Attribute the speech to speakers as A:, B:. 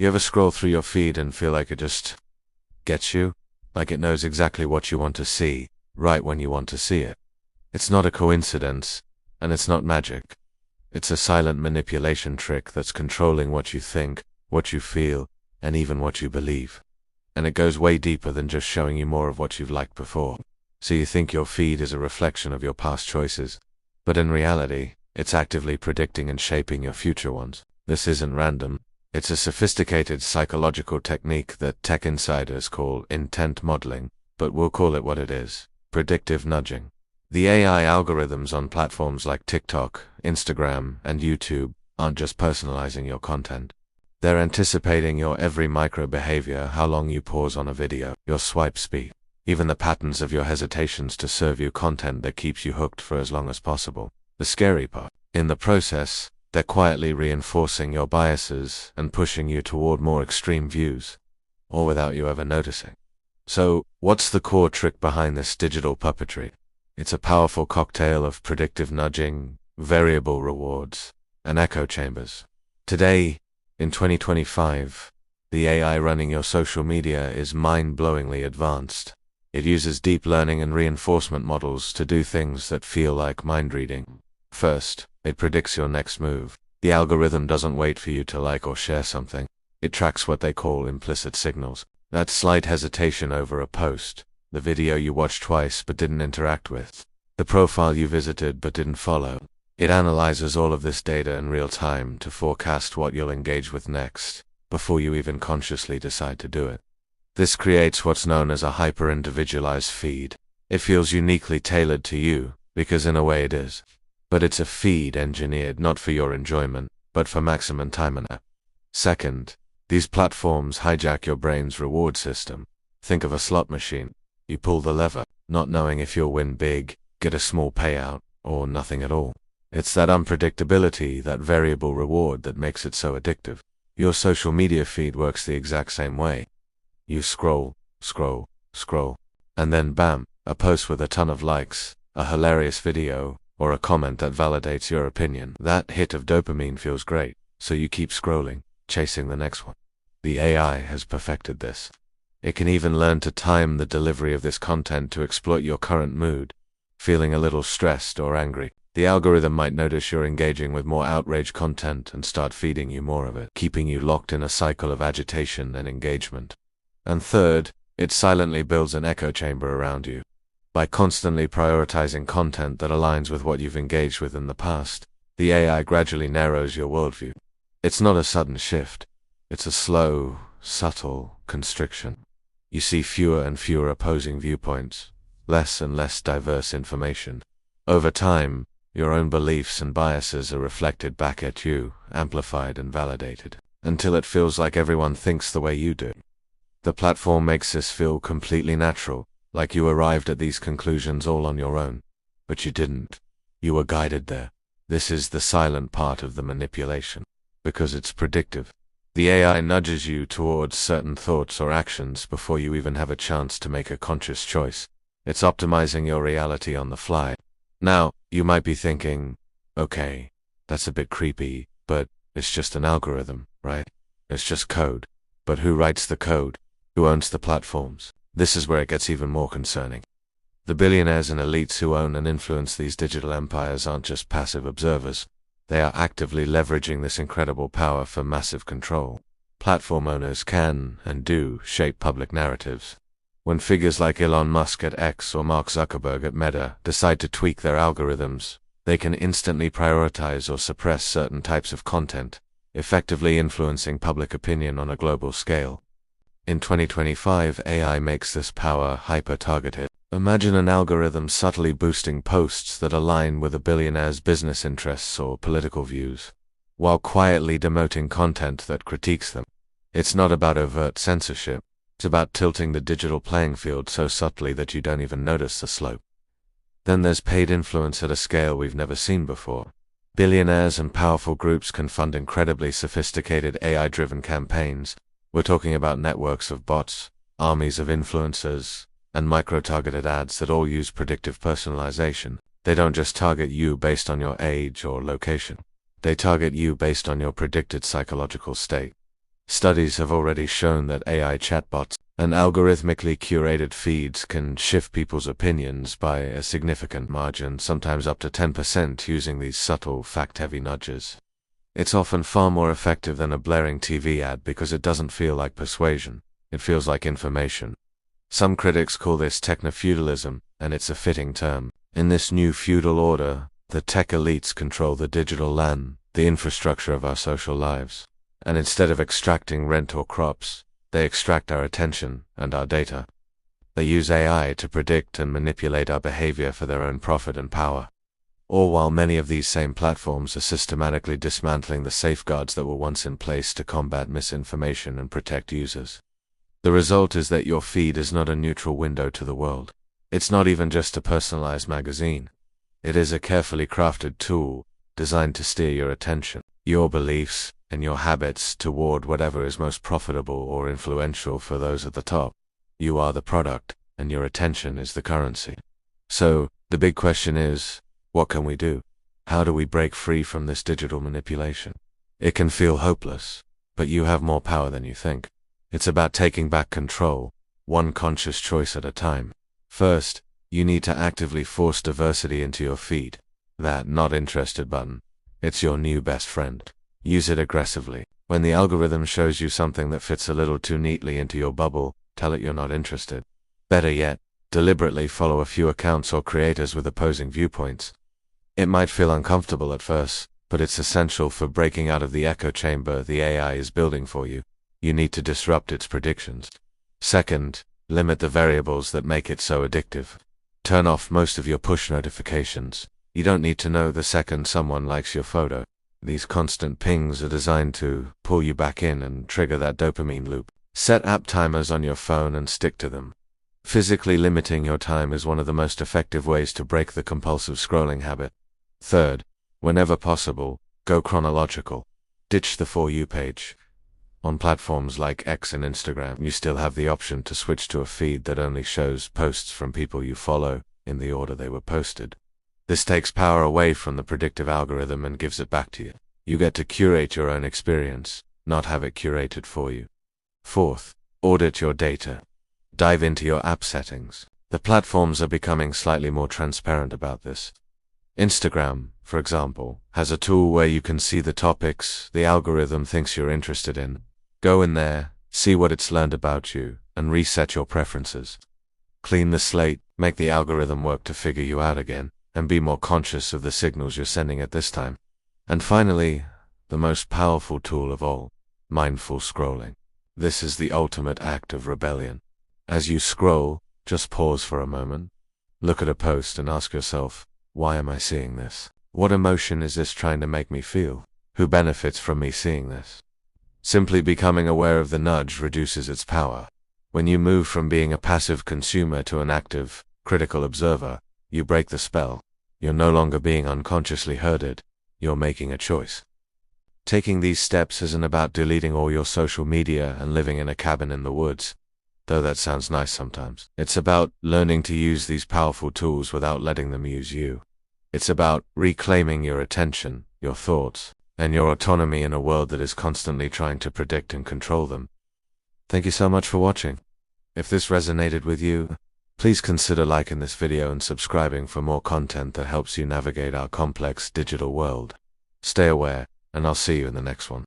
A: You ever scroll through your feed and feel like it just gets you? Like it knows exactly what you want to see, right when you want to see it. It's not a coincidence, and it's not magic. It's a silent manipulation trick that's controlling what you think, what you feel, and even what you believe. And it goes way deeper than just showing you more of what you've liked before. So you think your feed is a reflection of your past choices, but in reality, it's actively predicting and shaping your future ones. This isn't random. It's a sophisticated psychological technique that tech insiders call intent modeling, but we'll call it what it is: predictive nudging. The AI algorithms on platforms like TikTok, Instagram, and YouTube aren't just personalizing your content. They're anticipating your every micro-behavior, how long you pause on a video, your swipe speed, even the patterns of your hesitations to serve you content that keeps you hooked for as long as possible. The scary part, in the process, they're quietly reinforcing your biases and pushing you toward more extreme views, all without you ever noticing. So, what's the core trick behind this digital puppetry? It's a powerful cocktail of predictive nudging, variable rewards, and echo chambers. Today, in 2025, the AI running your social media is mind-blowingly advanced. It uses deep learning and reinforcement models to do things that feel like mind-reading. First, it predicts your next move. The algorithm doesn't wait for you to like or share something. It tracks what they call implicit signals. That's slight hesitation over a post, the video you watched twice but didn't interact with, the profile you visited but didn't follow. It analyzes all of this data in real time to forecast what you'll engage with next, before you even consciously decide to do it. This creates what's known as a hyper-individualized feed. It feels uniquely tailored to you, because in a way it is. But it's a feed engineered not for your enjoyment, but for maximum time on it. Second, these platforms hijack your brain's reward system. Think of a slot machine. You pull the lever, not knowing if you'll win big, get a small payout, or nothing at all. It's that unpredictability, that variable reward that makes it so addictive. Your social media feed works the exact same way. You scroll, scroll, scroll, and then bam, a post with a ton of likes, a hilarious video, or a comment that validates your opinion. That hit of dopamine feels great, so you keep scrolling, chasing the next one. The AI has perfected this. It can even learn to time the delivery of this content to exploit your current mood. Feeling a little stressed or angry, the algorithm might notice you're engaging with more outrage content and start feeding you more of it, keeping you locked in a cycle of agitation and engagement. And third, it silently builds an echo chamber around you. By constantly prioritizing content that aligns with what you've engaged with in the past, the AI gradually narrows your worldview. It's not a sudden shift. It's a slow, subtle constriction. You see fewer and fewer opposing viewpoints, less and less diverse information. Over time, your own beliefs and biases are reflected back at you, amplified and validated, until it feels like everyone thinks the way you do. The platform makes this feel completely natural, like you arrived at these conclusions all on your own. But you didn't. You were guided there. This is the silent part of the manipulation, because it's predictive. The AI nudges you towards certain thoughts or actions before you even have a chance to make a conscious choice. It's optimizing your reality on the fly. Now, you might be thinking, okay, that's a bit creepy, but it's just an algorithm, right? It's just code. But who writes the code? Who owns the platforms? This is where it gets even more concerning. The billionaires and elites who own and influence these digital empires aren't just passive observers. They are actively leveraging this incredible power for massive control. Platform owners can, and do, shape public narratives. When figures like Elon Musk at X or Mark Zuckerberg at Meta decide to tweak their algorithms, they can instantly prioritize or suppress certain types of content, effectively influencing public opinion on a global scale. In 2025, AI makes this power hyper-targeted. Imagine an algorithm subtly boosting posts that align with a billionaire's business interests or political views, while quietly demoting content that critiques them. It's not about overt censorship. It's about tilting the digital playing field so subtly that you don't even notice the slope. Then there's paid influence at a scale we've never seen before. Billionaires and powerful groups can fund incredibly sophisticated AI-driven campaigns. We're talking about networks of bots, armies of influencers, and micro-targeted ads that all use predictive personalization. They don't just target you based on your age or location. They target you based on your predicted psychological state. Studies have already shown that AI chatbots and algorithmically curated feeds can shift people's opinions by a significant margin, sometimes up to 10%, using these subtle, fact-heavy nudges. It's often far more effective than a blaring TV ad because it doesn't feel like persuasion, it feels like information. Some critics call this techno-feudalism, and it's a fitting term. In this new feudal order, the tech elites control the digital land, the infrastructure of our social lives. And instead of extracting rent or crops, they extract our attention and our data. They use AI to predict and manipulate our behavior for their own profit and power. All while many of these same platforms are systematically dismantling the safeguards that were once in place to combat misinformation and protect users. The result is that your feed is not a neutral window to the world. It's not even just a personalized magazine. It is a carefully crafted tool designed to steer your attention, your beliefs, and your habits toward whatever is most profitable or influential for those at the top. You are the product, and your attention is the currency. So, the big question is, what can we do? How do we break free from this digital manipulation? It can feel hopeless, but you have more power than you think. It's about taking back control, one conscious choice at a time. First, you need to actively force diversity into your feed. That "not interested" button. It's your new best friend. Use it aggressively. When the algorithm shows you something that fits a little too neatly into your bubble, tell it you're not interested. Better yet, deliberately follow a few accounts or creators with opposing viewpoints. It might feel uncomfortable at first, but it's essential for breaking out of the echo chamber the AI is building for you. You need to disrupt its predictions. Second, limit the variables that make it so addictive. Turn off most of your push notifications. You don't need to know the second someone likes your photo. These constant pings are designed to pull you back in and trigger that dopamine loop. Set app timers on your phone and stick to them. Physically limiting your time is one of the most effective ways to break the compulsive scrolling habit. Third, whenever possible, go chronological. Ditch the For You page. On platforms like X and Instagram, you still have the option to switch to a feed that only shows posts from people you follow in the order they were posted. This takes power away from the predictive algorithm and gives it back to you. You get to curate your own experience, not have it curated for you. Fourth, audit your data. Dive into your app settings. The platforms are becoming slightly more transparent about this. Instagram, for example, has a tool where you can see the topics the algorithm thinks you're interested in. Go in there, see what it's learned about you, and reset your preferences. Clean the slate, make the algorithm work to figure you out again, and be more conscious of the signals you're sending at this time. And finally, the most powerful tool of all, mindful scrolling. This is the ultimate act of rebellion. As you scroll, just pause for a moment. Look at a post and ask yourself, why am I seeing this? What emotion is this trying to make me feel? Who benefits from me seeing this? Simply becoming aware of the nudge reduces its power. When you move from being a passive consumer to an active, critical observer, you break the spell. You're no longer being unconsciously herded. You're making a choice. Taking these steps isn't about deleting all your social media and living in a cabin in the woods, though that sounds nice sometimes. It's about learning to use these powerful tools without letting them use you. It's about reclaiming your attention, your thoughts, and your autonomy in a world that is constantly trying to predict and control them. Thank you so much for watching. If this resonated with you, please consider liking this video and subscribing for more content that helps you navigate our complex digital world. Stay aware, and I'll see you in the next one.